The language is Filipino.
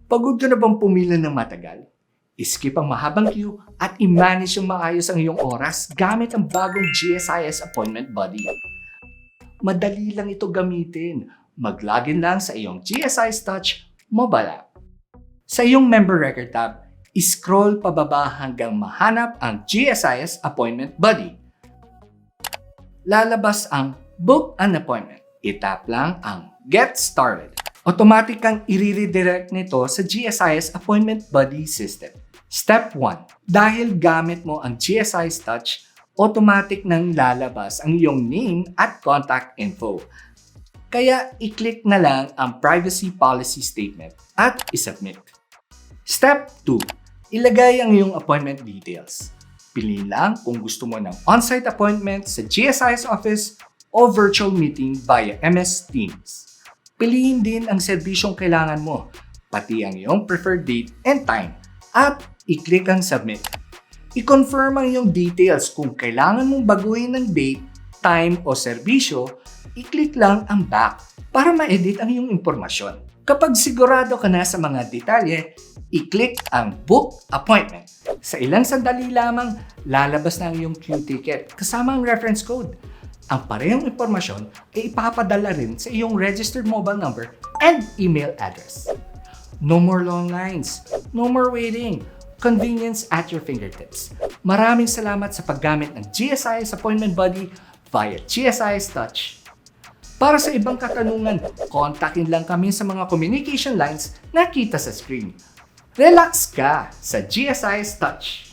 Pagod ka na bang pumila ng matagal? Skip ang mahabang queue at i-manage yung maayos ang iyong oras gamit ang bagong GSIS Appointment Buddy. Madali lang ito gamitin. Mag-login lang sa iyong GSIS Touch mobile app. Sa iyong Member Record tab, scroll pababa hanggang mahanap ang GSIS Appointment Buddy. Lalabas ang Book an Appointment. I-tap lang ang Get Started. Automatic kang i-redirect nito sa GSIS Appointment Buddy system. Step 1. Dahil gamit mo ang GSIS Touch, automatic nang lalabas ang iyong name at contact info. Kaya i-click na lang ang Privacy Policy Statement at i-submit. Step 2. Ilagay ang iyong appointment details. Piliin lang kung gusto mo ng on-site appointment sa GSIS office o virtual meeting via MS Teams. Piliin din ang serbisyong kailangan mo, pati ang iyong preferred date and time, at i-click ang submit. I-confirm ang iyong details kung kailangan mong baguhin ng date, time o serbisyo, i-click lang ang back para ma-edit ang iyong impormasyon. Kapag sigurado ka na sa mga detalye, i-click ang book appointment. Sa ilang sandali lamang, lalabas na ang iyong queue ticket kasama ang reference code. Ang parehong impormasyon ay ipapadala rin sa iyong registered mobile number and email address. No more long lines, no more waiting, convenience at your fingertips. Maraming salamat sa paggamit ng GSIS Appointment Buddy via GSIS Touch. Para sa ibang katanungan, kontakin lang kami sa mga communication lines na kita sa screen. Relax ka sa GSIS Touch.